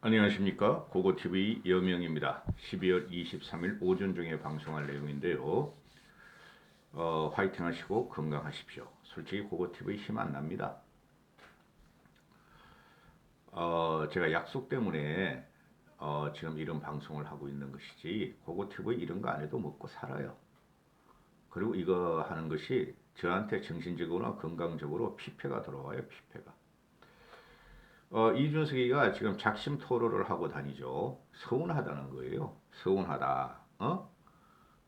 안녕하십니까. 고고TV 여명입니다. 12월 23일 오전 중에 방송할 내용인데요. 화이팅 하시고 건강하십시오. 솔직히 고고TV 힘 안 납니다. 제가 약속 때문에 지금 이런 방송을 하고 있는 것이지 고고TV 이런 거 안 해도 먹고 살아요. 그리고 이거 하는 것이 저한테 정신적으로나 건강적으로 피폐가 들어와요. 피폐가. 이준석이가 지금 작심 토로를 하고 다니죠. 서운하다는 거예요. 서운하다.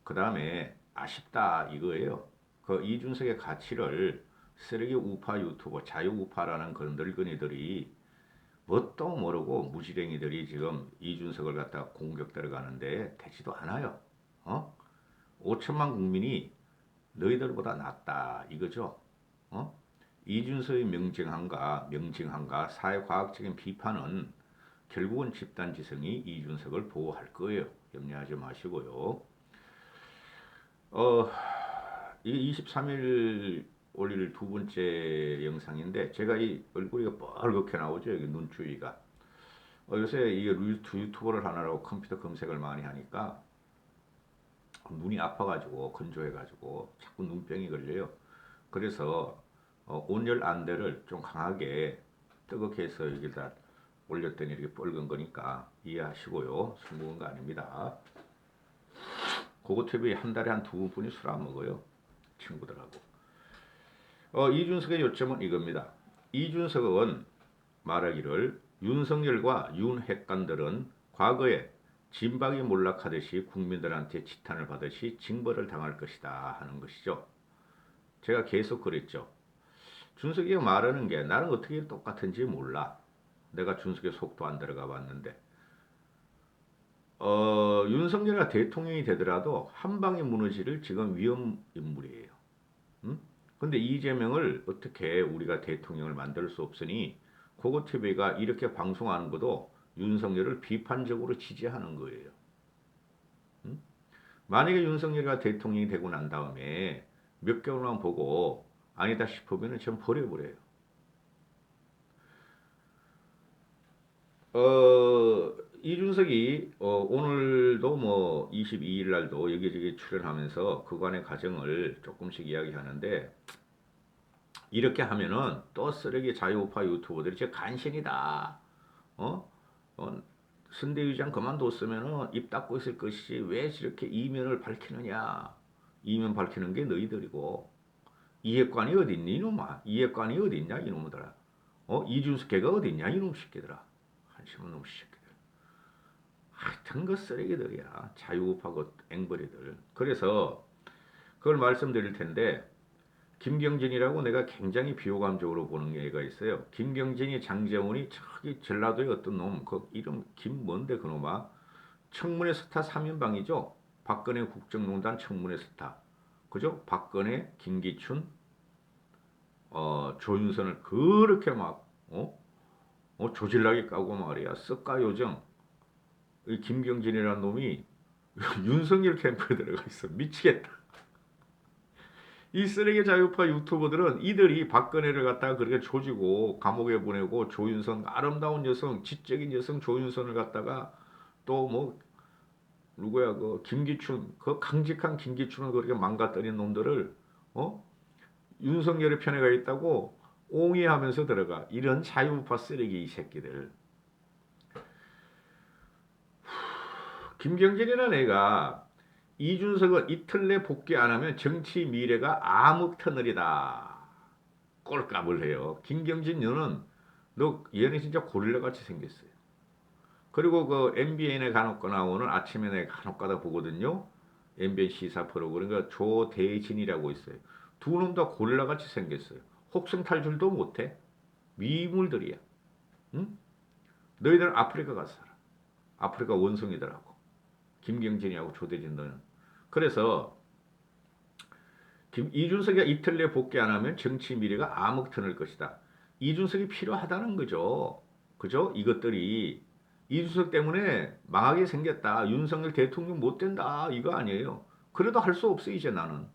그 다음에 아쉽다 이거예요. 그 이준석의 가치를 쓰레기 우파 유튜버 자유우파라는 그런 늙은이들이 뭣도 모르고 무지랭이들이 지금 이준석을 갖다 공격 들어가는데 되지도 않아요. 5천만 국민이 너희들보다 낫다 이거죠. 어? 이준석의 명징함과 사회과학적인 비판은 결국은 집단지성이 이준석을 보호할 거예요. 염려하지 마시고요. 어, 이게 23일 올릴 두 번째 영상인데 제가 이 얼굴이 뻘겋게 나오죠. 여기 눈 주위가. 요새 이게 유튜버를 하느라고 컴퓨터 검색을 많이 하니까 눈이 아파가지고 건조해가지고 자꾸 눈병이 걸려요. 그래서 온열 안대를 좀 강하게 뜨겁게 해서 여기다 올렸더니 이렇게 뻘건 거니까 이해하시고요. 술 먹은 거 아닙니다. 고고TV 한 달에 한 두 분이 술 안 먹어요. 친구들하고. 이준석의 요점은 이겁니다. 이준석은 말하기를 윤석열과 윤핵관들은 과거에 진박이 몰락하듯이 국민들한테 지탄을 받듯이 징벌을 당할 것이다 하는 것이죠. 제가 계속 그랬죠. 준석이가 말하는 게 나는 어떻게 똑같은지 몰라. 내가 준석의 속도 안 들어가 봤는데 윤석열이 대통령이 되더라도 한 방에 무너질 지금 위험 인물이에요. 응? 근데 이재명을 어떻게 우리가 대통령을 만들 수 없으니 고고TV가 이렇게 방송하는 것도 윤석열을 비판적으로 지지하는 거예요. 응? 만약에 윤석열이 대통령이 되고 난 다음에 몇 개월만 보고 아니다 싶으면 전 버려버려요. 이준석이 오늘도 뭐 22일 날도 여기저기 출연하면서 그간의 과정을 조금씩 이야기하는데 이렇게 하면은 또 쓰레기 자유우파 유튜버들이 제 간신이다. 어? 어, 선대위장 그만뒀으면은 입 닫고 있을 것이지 왜 저렇게 이면을 밝히느냐. 이면 밝히는 게 너희들이고 이해관이 어딨니 이놈아. 이해관이 어딨냐 이놈들아. 이준석 걔가 어딨냐 이놈 새끼들아. 한심한 놈 새끼들. 하여튼 그 쓰레기들이야. 자유우파 그 앵벌이들. 그래서 그걸 말씀드릴 텐데 김경진이라고 내가 굉장히 비호감적으로 보는 애가 있어요. 김경진이 장재원이 저기 전라도의 어떤 놈, 그 이름 김 뭔데 그놈아. 청문회 스타 3인방이죠. 박근혜 국정농단 청문회 스타. 그죠? 박근혜, 김기춘, 조윤선을 그렇게 막 조질나게 까고 말이야. 쓱까 요정. 이 김경진이라는 놈이 윤석열 캠프에 들어가 있어. 미치겠다. 이 쓰레기 자유파 유튜버들은 이들이 박근혜를 갖다가 그렇게 조지고 감옥에 보내고 조윤선 아름다운 여성 지적인 여성 조윤선을 갖다가 또 뭐 누구야 그 김기춘 그 강직한 김기춘을 그렇게 망가뜨린 놈들을 윤석열의 편에 가 있다고 옹이하면서 들어가. 이런 자유파 쓰레기 이 새끼들. 김경진이라는 애가 이준석은 이틀 내 복귀 안 하면 정치 미래가 암흑터널이다. 꼴값을 해요. 김경진 너는 너 얘는 진짜 고릴라같이 생겼어요. 그리고 그 MBN에 간혹 나오는 아침에 내가 간혹 가다 보거든요. MBN 시사 프로그램 그 조대진이라고 있어요. 두 놈 다 고릴라같이 생겼어요. 혹성 탈출도 못해. 미물들이야. 응? 너희들은 아프리카 가서 살아. 아프리카 원숭이들하고. 김경진이하고 조대진 너는. 그래서 이준석이 이틀 내 복귀 안 하면 정치 미래가 암흑터널 것이다. 이준석이 필요하다는 거죠. 그죠? 이것들이 이준석 때문에 망하게 생겼다. 윤석열 대통령 못 된다. 이거 아니에요. 그래도 할 수 없어 이제 나는.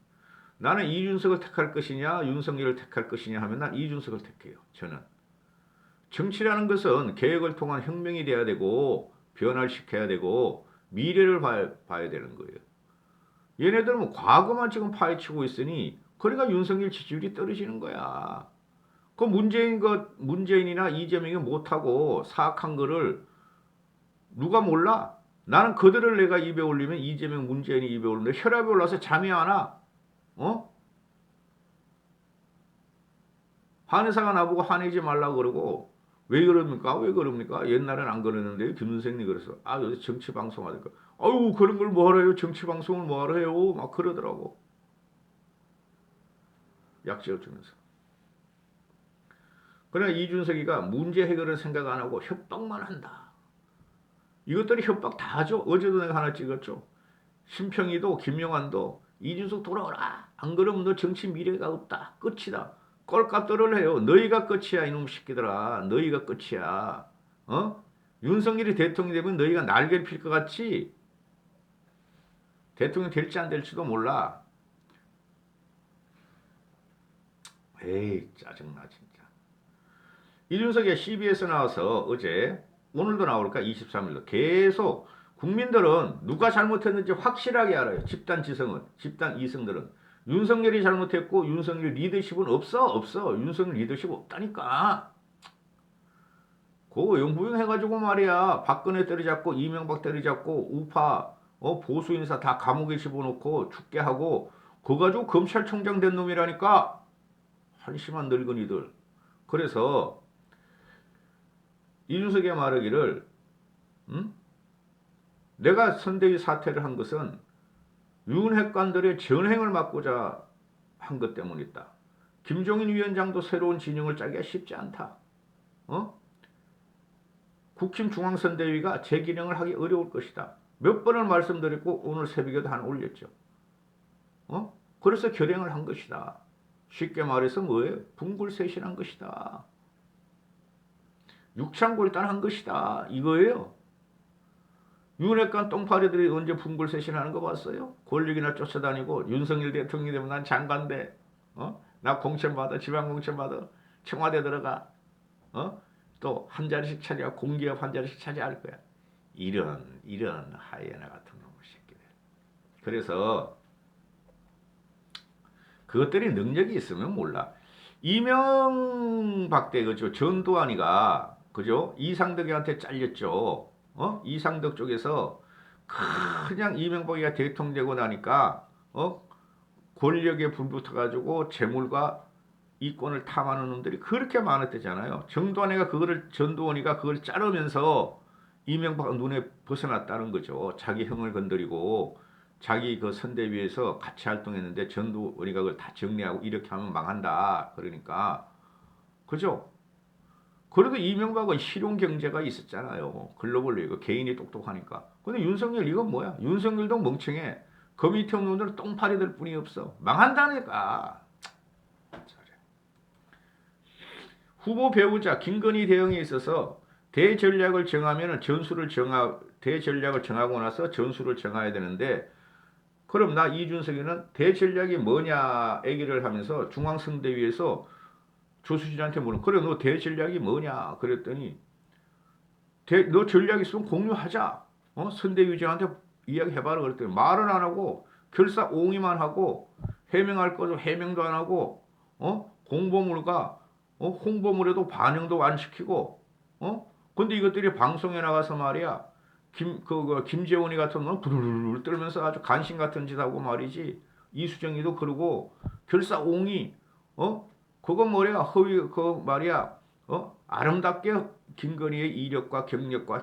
나는 이준석을 택할 것이냐 윤석열을 택할 것이냐 하면 난 이준석을 택해요. 저는. 정치라는 것은 계획을 통한 혁명이 돼야 되고 변화를 시켜야 되고 미래를 봐야 되는 거예요. 얘네들은 뭐 과거만 지금 파헤치고 있으니 그러니까 윤석열 지지율이 떨어지는 거야. 그 문재인이나 이재명이 못하고 사악한 거를 누가 몰라? 나는 그들을 내가 입에 올리면 이재명, 문재인이 입에 올리는데 혈압이 올라서 잠이 안 와. 어? 한의사가 나보고 화내지 말라 그러고 왜 그럽니까? 왜 그럽니까? 옛날엔 안 그러는데 김선생님이 그래서 요새 정치 방송 하니까 아유 그런 걸 뭐하러 해요? 정치 방송을 뭐하러 해요? 막 그러더라고. 약지어 주면서. 그러나 이준석이가 문제 해결을 생각 안 하고 협박만 한다. 이것들이 협박 다 하죠. 어제도 내가 하나 찍었죠. 심평이도 김영환도 이준석 돌아오라. 안 그러면 너 정치 미래가 없다. 끝이다. 꼴값들을 해요. 너희가 끝이야 이놈 새끼들아. 너희가 끝이야. 어? 윤석열이 대통령이 되면 너희가 날개를 필 것 같지? 대통령 될지 안 될지도 몰라. 에이 짜증나 진짜. 이준석이 CBS 나와서 어제 오늘도 나올까 23일도 계속 국민들은 누가 잘못했는지 확실하게 알아요. 집단 지성은 집단 이성들은 윤석열이 잘못했고 윤석열 리더십은 없어. 윤석열 리더십 없다니까. 그거 영부영 해가지고 말이야. 박근혜 때려잡고 이명박 때려잡고 우파 보수 인사 다 감옥에 집어넣고 죽게 하고 그거 가지고 검찰총장 된 놈이라니까. 한심한 늙은이들. 그래서 이준석이 말하기를 내가 선대위 사퇴를 한 것은 윤핵관들의 전횡을 막고자 한 것 때문이다. 김종인 위원장도 새로운 진영을 짜기가 쉽지 않다. 국힘 중앙선대위가 재기능을 하기 어려울 것이다. 몇 번을 말씀드렸고 오늘 새벽에도 하나 올렸죠. 그래서 결행을 한 것이다. 쉽게 말해서 뭐예요? 분굴쇄신한 것이다. 육창골단한 것이다. 이거예요. 윤핵관 똥파리들이 언제 분굴쇄신하는 거 봤어요? 권력이나 쫓아다니고 윤석열 대통령이 되면 난 장관돼. 나 공천 받아. 지방 공천 받아. 청와대 들어가. 또 한 자리씩 차지하고 공기업 한 자리씩 차지할 거야. 이런 하이에나 같은 놈의 새끼들. 그래서 그것들이 능력이 있으면 몰라. 이명박 때 그죠? 전두환이가 그죠? 이상덕이한테 잘렸죠. 이상덕 쪽에서 그냥 이명박이가 대통령 되고 나니까 권력에 불붙어가지고 재물과 이권을 탐하는 놈들이 그렇게 많았대잖아요. 전두환이가 그걸 자르면서 이명박 눈에 벗어났다는 거죠. 자기 형을 건드리고 자기 그 선대위에서 같이 활동했는데 전두환이가 그걸 다 정리하고 이렇게 하면 망한다. 그러니까 그죠? 그래도 이명박은 실용 경제가 있었잖아요. 글로벌 리그 개인이 똑똑하니까. 근데 윤석열 이건 뭐야? 윤석열도 멍청해. 그 밑에 없는 놈들은 똥파리들 뿐이 없어. 망한다니까. 후보 배우자 김건희 대응에 있어서 대전략을 정하고 나서 전술을 정해야 되는데 그럼 나 이준석이는 대전략이 뭐냐 얘기를 하면서 중앙선대위에서 조수진한테 물은 그래 너 대전략이 뭐냐 그랬더니 너 전략 있으면 공유하자. 선대위장한테 이야기해봐라 그랬더니 말은 안 하고 결사옹위만 하고 해명할 거도 해명도 안 하고 공보물과 홍보물에도 반영도 안 시키고 근데 이것들이 방송에 나가서 말이야 김재원이 같은 놈은 부르르르 떨면서 아주 간신 같은 짓 하고 말이지. 이수정이도 그러고 결사옹위 그건 뭐야 허위 그 말이야 아름답게 김건희의 이력과 경력과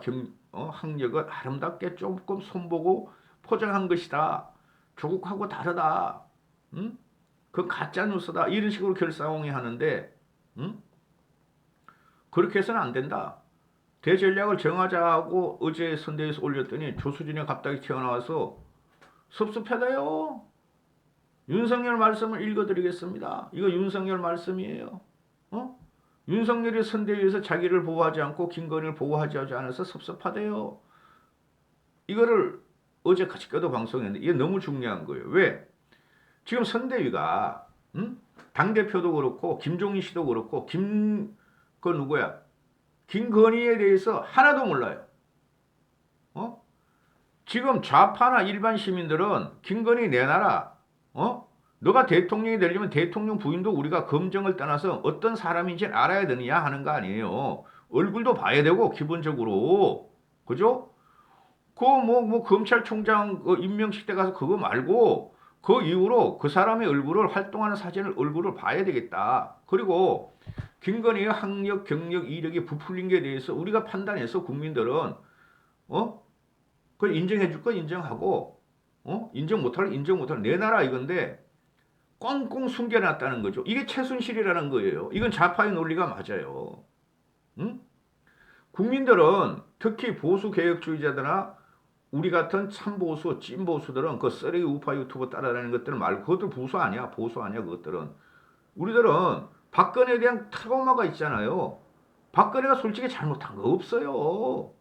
학력을 아름답게 조금 손보고 포장한 것이다. 조국하고 다르다. 그 가짜 뉴스다. 이런 식으로 결사옹위 하는데 그렇게 해서는 안 된다. 대전략을 정하자고 어제 선대에서 올렸더니 조수진이 갑자기 튀어나와서 섭섭하다요. 윤석열 말씀을 읽어드리겠습니다. 이거 윤석열 말씀이에요. 윤석열이 선대위에서 자기를 보호하지 않고 김건희를 보호하지 않아서 섭섭하대요. 이거를 어제 그저께도 방송했는데 이게 너무 중요한 거예요. 왜? 지금 선대위가 당대표도 그렇고 김종인 씨도 그렇고 그 누구야? 김건희에 대해서 하나도 몰라요. 어? 지금 좌파나 일반 시민들은 김건희 내놔라. 너가 대통령이 되려면 대통령 부인도 우리가 검증을 떠나서 어떤 사람인지 알아야 되느냐 하는 거 아니에요. 얼굴도 봐야 되고 기본적으로. 그죠? 뭐 검찰총장 임명식 때 가서 그거 말고 그 이후로 그 사람의 얼굴을 활동하는 사진을 얼굴을 봐야 되겠다. 그리고 김건희의 학력, 경력, 이력이 부풀린 게 대해서 우리가 판단해서 국민들은 그걸 인정해 줄 건 인정하고 인정 못할 인정 못할 내 나라 이건데 꽁꽁 숨겨놨다는 거죠. 이게 최순실이라는 거예요. 이건 좌파의 논리가 맞아요. 응? 국민들은 특히 보수 개혁주의자들이나 우리 같은 참보수, 찐보수들은 그 쓰레기 우파 유튜브 따라다니는 것들은 말고 그것들 보수 아니야. 보수 아니야. 그것들은. 우리들은 박근혜에 대한 트라우마가 있잖아요. 박근혜가 솔직히 잘못한 거 없어요.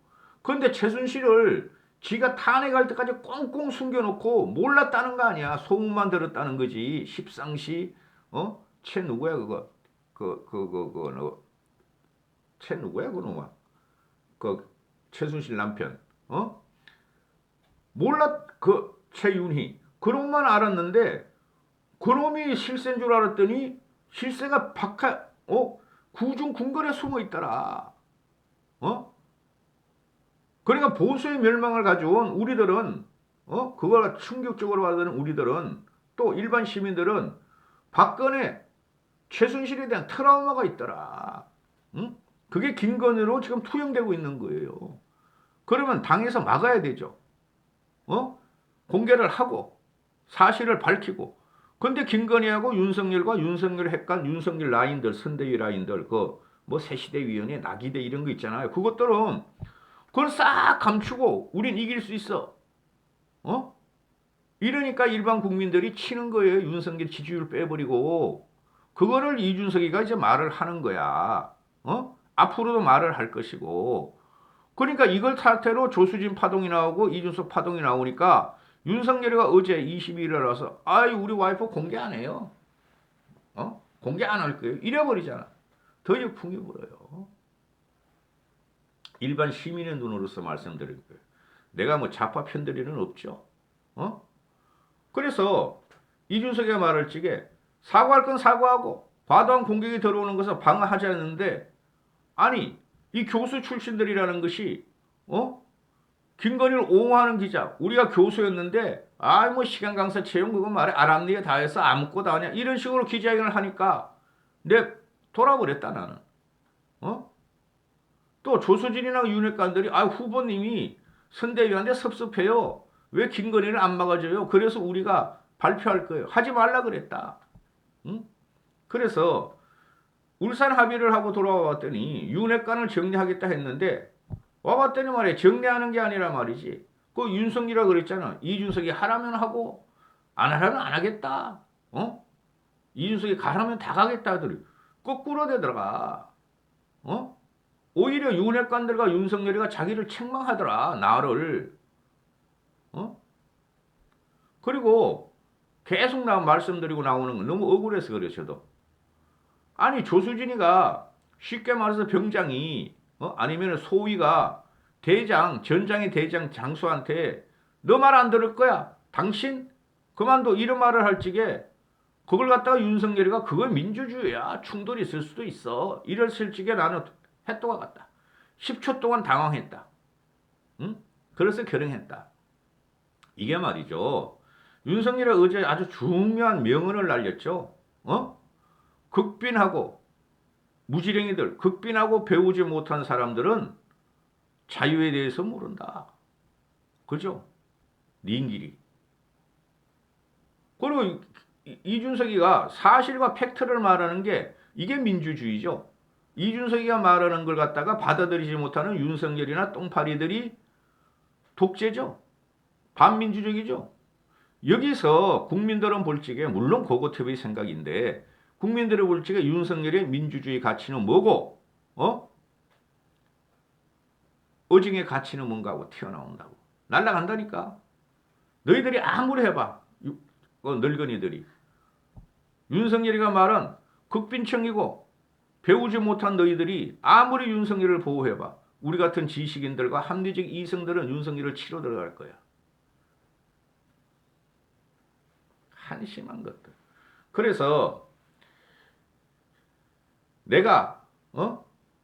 그런데 최순실을 지가 탄핵할 때까지 꽁꽁 숨겨놓고 몰랐다는 거 아니야. 소문만 들었다는 거지. 십상시 최 누구야 그거 최 누구야 그놈아 그 최순실 남편 몰랐 그 최윤희 그놈만 알았는데 그놈이 실세인 줄 알았더니 실세가 구중 궁궐에 숨어 있더라. 그러니까 보수의 멸망을 가져온 우리들은 그걸 충격적으로 받아들인 우리들은 또 일반 시민들은 박근혜 최순실에 대한 트라우마가 있더라. 응? 그게 김건희로 지금 투영되고 있는 거예요. 그러면 당에서 막아야 되죠. 공개를 하고 사실을 밝히고. 근데 김건희하고 윤석열과 윤석열 핵관, 윤석열 라인들, 선대위 라인들, 뭐 새시대위원회, 나기대 이런 거 있잖아요. 그것들은 그걸 싹 감추고 우린 이길 수 있어. 이러니까 일반 국민들이 치는 거예요. 윤석열 지지율 빼버리고. 그거를 이준석이가 이제 말을 하는 거야. 앞으로도 말을 할 것이고. 그러니까 이걸 사태로 조수진 파동이 나오고 이준석 파동이 나오니까 윤석열이가 어제 22일에 와서 우리 와이프 공개 안 해요. 공개 안 할 거예요. 이래버리잖아. 더 역풍이 불어요. 일반 시민의 눈으로서 말씀드릴 거예요. 내가 뭐 좌파 편들 일은 없죠. 그래서 이준석이 말할 적에 사과할 건 사과하고 과도한 공격이 들어오는 것을 방어하지 않는데 아니 이 교수 출신들이라는 것이 김건희를 옹호하는 기자 우리가 교수였는데 뭐 시간 강사 채용 그거 말해 아랍리에 다 해서 아무것도 아니야 이런 식으로 기자회견을 하니까 내 돌아버렸다 나는. 또 조수진이나 윤핵관들이 후보님이 선대위한테 섭섭해요. 왜 김건희를 안 막아줘요? 그래서 우리가 발표할 거예요. 하지 말라 그랬다. 응? 그래서 울산 합의를 하고 돌아와 봤더니 윤핵관을 정리하겠다 했는데 와봤더니 말이야 정리하는 게 아니라 말이지. 그 윤석이라 그랬잖아. 이준석이 하라면 하고 안 하라면 안 하겠다. 이준석이 가라면 다 가겠다 하더니 거꾸로 되더라. 오히려 윤핵관들과 윤석열이가 자기를 책망하더라. 나를. 그리고 계속 말씀드리고 나오는 건 너무 억울해서 그래요. 저도. 아니 조수진이가 쉽게 말해서 병장이 아니면 소위가 대장 전장의 대장 장수한테 너 말 안 들을 거야. 당신 그만둬 이런 말을 할 적에 그걸 갖다가 윤석열이가 그건 민주주의야. 충돌이 있을 수도 있어. 이랬을 적에 나는 해또가 갔다. 10초 동안 당황했다. 응? 그래서 결행했다. 이게 말이죠. 윤석열이 어제 아주 중요한 명언을 날렸죠. 극빈하고 무지랭이들, 극빈하고 배우지 못한 사람들은 자유에 대해서 모른다. 그죠? 닌길이. 그리고 이준석이가 사실과 팩트를 말하는 게 이게 민주주의죠. 이준석이가 말하는 걸 갖다가 받아들이지 못하는 윤석열이나 똥파리들이 독재죠. 반민주적이죠. 여기서 국민들은 볼 적에 물론 고고TV 생각인데 국민들이 볼 적에 윤석열의 민주주의 가치는 뭐고 어징의 가치는 뭔가 하고 튀어나온다고. 날아간다니까. 너희들이 아무리 해봐. 늙은이들이. 윤석열이가 말한 극빈청이고 배우지 못한 너희들이 아무리 윤석열을 보호해봐. 우리 같은 지식인들과 합리적 이성들은 윤석열을 치러 들어갈 거야. 한심한 것들. 그래서 내가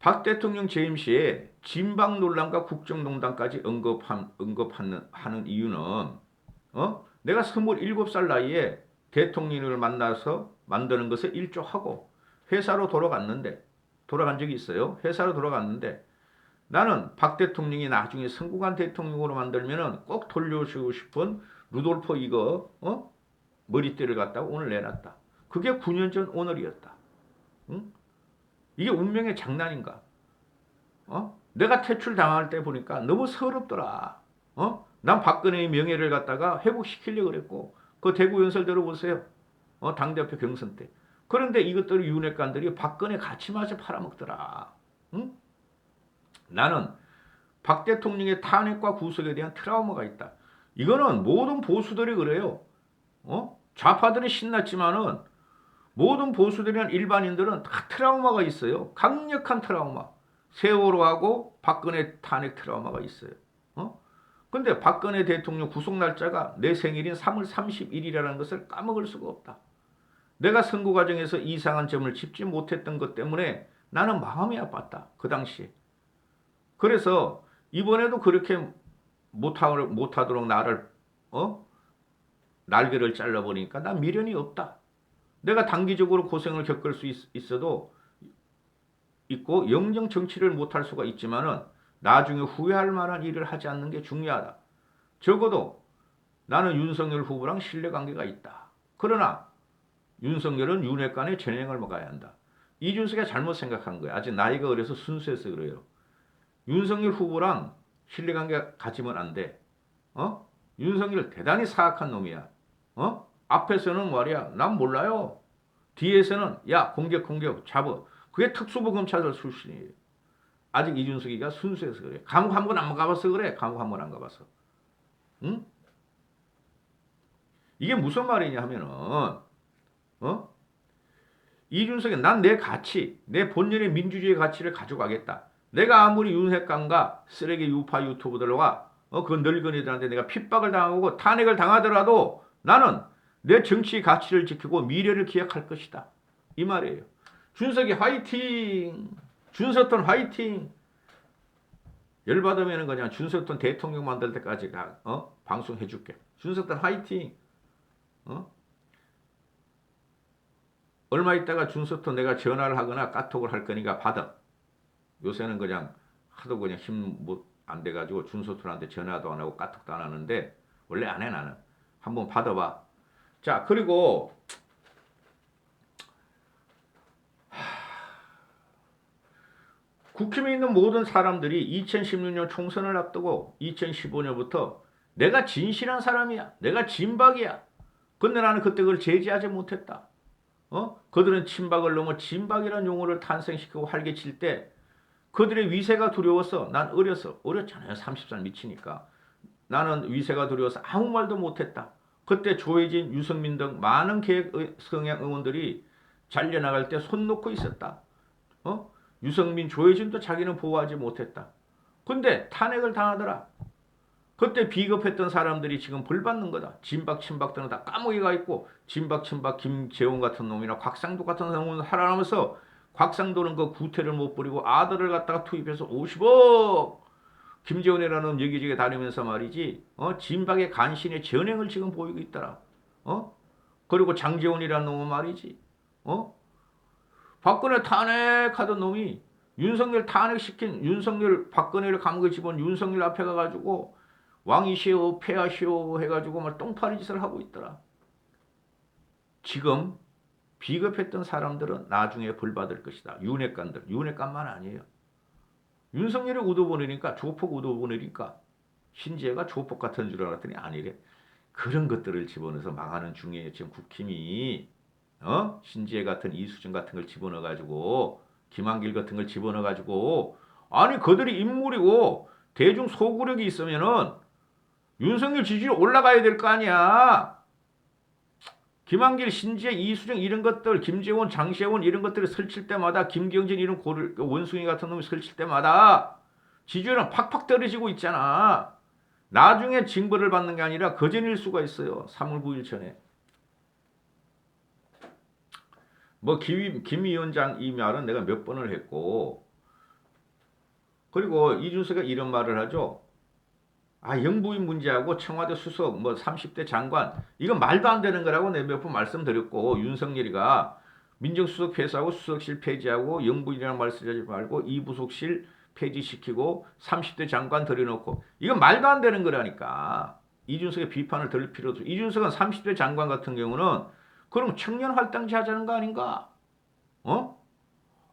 박 대통령 재임 시에 진박 논란과 국정농단까지 언급하는 이유는 내가 27살 나이에 대통령을 만나서 만드는 것에 일조하고 회사로 돌아간 적이 있어요. 회사로 돌아갔는데 나는 박 대통령이 나중에 성공한 대통령으로 만들면은 꼭 돌려주고 싶은 루돌프 이거 머리띠를 갖다가 오늘 내놨다. 그게 9년 전 오늘이었다. 응? 이게 운명의 장난인가? 내가 퇴출 당할 때 보니까 너무 서럽더라. 난 박근혜의 명예를 갖다가 회복시키려고 그랬고 그 대구 연설 들어보세요. 당대표 경선 때. 그런데 이것들이 윤핵관들이 박근혜 같이 마저 팔아먹더라. 응? 나는 박 대통령의 탄핵과 구속에 대한 트라우마가 있다. 이거는 모든 보수들이 그래요. 좌파들은 신났지만은 모든 보수들이나 일반인들은 다 트라우마가 있어요. 강력한 트라우마. 세월호하고 박근혜 탄핵 트라우마가 있어요. 근데 박근혜 대통령 구속 날짜가 내 생일인 3월 30일이라는 것을 까먹을 수가 없다. 내가 선거 과정에서 이상한 점을 짚지 못했던 것 때문에 나는 마음이 아팠다. 그 당시에. 그래서 이번에도 그렇게 못하도록 나를 날개를 잘라버리니까 난 미련이 없다. 내가 단기적으로 고생을 겪을 수 있어도 있고 영정 정치를 못할 수가 있지만은 나중에 후회할 만한 일을 하지 않는 게 중요하다. 적어도 나는 윤석열 후보랑 신뢰관계가 있다. 그러나 윤석열은 윤핵관의 전행을 먹어야 한다. 이준석이 잘못 생각한 거야. 아직 나이가 어려서 순수해서 그래요. 윤석열 후보랑 신뢰관계 가지면 안 돼. 윤석열 대단히 사악한 놈이야. 앞에서는 말이야. 난 몰라요. 뒤에서는 야 공격 잡어. 그게 특수부 검찰들 출신이에요. 아직 이준석이가 순수해서 그래. 감옥 한 번 안 가봐서 그래. 감옥 한 번 안 가봐서. 응? 이게 무슨 말이냐 하면은 이준석이 난 내 가치, 내 본연의 민주주의 가치를 가져가겠다. 내가 아무리 윤핵관과 쓰레기 유파 유튜버들과 그 늙은이들한테 내가 핍박을 당하고 탄핵을 당하더라도 나는 내 정치의 가치를 지키고 미래를 기약할 것이다. 이 말이에요. 준석이 화이팅! 준석돈 화이팅! 열받으면 그냥 준석돈 대통령 만들 때까지 방송해줄게. 준석돈 화이팅! 얼마 있다가 준석돈 내가 전화를 하거나 카톡을 할 거니까 받아. 요새는 그냥 하도 그냥 힘 안 돼가지고 준석돈한테 전화도 안 하고 카톡도 안 하는데 원래 안 해 나는. 한번 받아봐. 자 그리고 국힘에 있는 모든 사람들이 2016년 총선을 앞두고 2015년부터 내가 진실한 사람이야. 내가 진박이야. 근데 나는 그때 그걸 제지하지 못했다. 그들은 친박을 넘어 진박이라는 용어를 탄생시키고 활개칠 때 그들의 위세가 두려워서 난 어렸잖아요. 30살 미치니까. 나는 위세가 두려워서 아무 말도 못했다. 그때 조혜진, 유승민 등 많은 계획 성향 의원들이 잘려나갈 때 손 놓고 있었다. 유승민, 조혜진도 자기는 보호하지 못했다. 근데 탄핵을 당하더라. 그때 비겁했던 사람들이 지금 벌 받는 거다. 진박, 친박들은 다 감옥에 가 있고 진박, 친박, 김재원 같은 놈이나 곽상도 같은 놈은 살아남아서 곽상도는 그 구태를 못 부리고 아들을 갖다가 투입해서 50억 김재원이라는 여기저기 다니면서 말이지 진박의 간신의 전행을 지금 보이고 있더라. 그리고 장재원이라는 놈은 말이지 박근혜 탄핵하던 놈이 윤석열 탄핵시킨 윤석열 박근혜를 감옥에 집어넣은 윤석열 앞에 가가지고 왕이시오 폐하시오 해가지고 막 똥파리 짓을 하고 있더라. 지금 비겁했던 사람들은 나중에 벌받을 것이다. 윤핵관만 아니에요. 윤석열이 우도보내니까 조폭 우도보내니까 신재가 조폭 같은 줄 알았더니 아니래. 그런 것들을 집어넣어서 망하는 중에 지금 국힘이 신재 같은 이수정 같은 걸 집어넣어가지고 김한길 같은 걸 집어넣어가지고 아니 그들이 인물이고 대중 소구력이 있으면은 윤석열 지지율 올라가야 될 거 아니야. 김한길, 신지혜, 이수정 이런 것들, 김재원, 장시원 이런 것들을 설칠 때마다 김경진 이런 원숭이 같은 놈이 설칠 때마다 지지율은 팍팍 떨어지고 있잖아. 나중에 징벌을 받는 게 아니라 거전일 수가 있어요. 3월 9일 전에. 뭐 김 위원장 이 말은 내가 몇 번을 했고, 그리고 이준석이 이런 말을 하죠. 아, 영부인 문제하고 청와대 수석, 뭐 30대 장관, 이건 말도 안 되는 거라고 내가 몇 번 말씀드렸고, 윤석열이가 민정수석 폐쇄하고 수석실 폐지하고 영부인이라는 말 쓰지 말고 이부속실 폐지시키고 30대 장관 들여놓고, 이건 말도 안 되는 거라니까. 이준석의 비판을 들을 필요도 없어. 이준석은 30대 장관 같은 경우는 그럼 청년 활당제 하자는 거 아닌가? 어?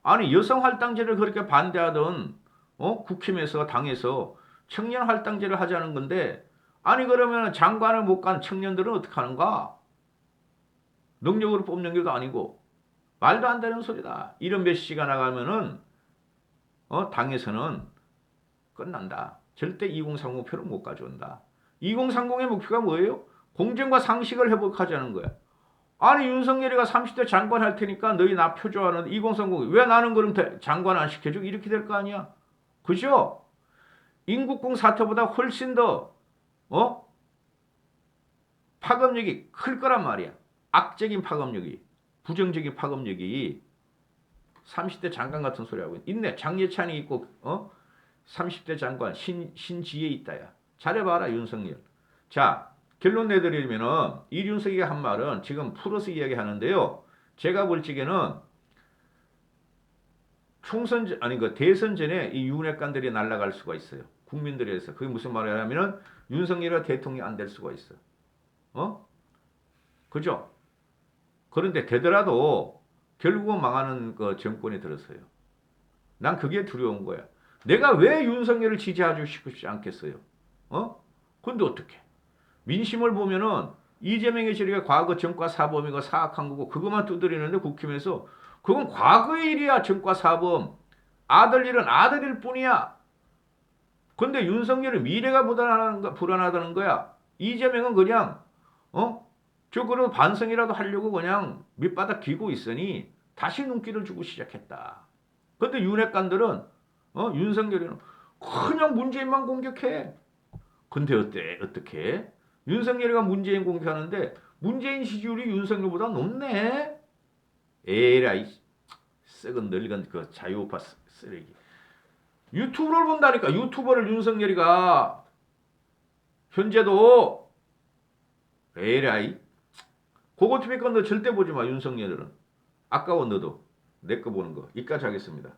아니, 여성 할당제를 그렇게 반대하던 국힘에서 당에서 청년 할당제를 하자는 건데, 아니 그러면 장관을 못 간 청년들은 어떻게 하는가? 능력으로 뽑는 게도 아니고 말도 안 되는 소리다. 이런 메시지가 나가면은 당에서는 끝난다. 절대 2030 목표를 못 가져온다. 2030의 목표가 뭐예요? 공정과 상식을 회복하자는 거야. 아니 윤석열이가 30대 장관 할 테니까 너희 나 표조하는 2030 왜 나는 그럼 장관 안 시켜줘? 이렇게 될 거 아니야. 그죠? 인국공 사태보다 훨씬 더 파급력이 클 거란 말이야. 악적인 파급력이, 부정적인 파급력이 30대 장관 같은 소리 하고 있네. 장예찬이 있고 30대 장관 신지혜 있다야. 잘해봐라 윤석열. 자, 결론 내드리면은 이준석이 한 말은 지금 풀어서 이야기하는데요. 제가 볼 적에는 대선 전에 이 윤핵관들이 날아갈 수가 있어요. 국민들에서. 그게 무슨 말이냐면은 윤석열이 대통령이 안 될 수가 있어. 그죠? 그런데 되더라도 결국은 망하는 그 정권이 들었어요. 난 그게 두려운 거야. 내가 왜 윤석열을 지지하고 싶지 않겠어요? 근데 어떻게? 민심을 보면은 이재명의 저리가 과거 전과 사범이고 사악한 거고 그것만 두드리는데 국힘에서 그건 과거의 일이야. 전과 사범. 아들 일은 아들일 뿐이야. 근데 윤석열은 미래가 불안하다는 거야. 이재명은 그냥 저거로 반성이라도 하려고 그냥 밑바닥 기고 있으니 다시 눈길을 주고 시작했다. 근데 윤핵관들은 윤석열이는 그냥 문재인만 공격해. 근데 어떻게? 윤석열이가 문재인 공격하는데 문재인 지지율이 윤석열보다 높네. 에라이 썩은 늙은 그 자유우파 쓰레기. 유튜브를 본다니까. 유튜버를 윤석열이가 현재도 에라이 그거 티비건 너 절대 보지 마. 윤석열은 아까워. 너도 내 거 보는 거. 이까지 하겠습니다.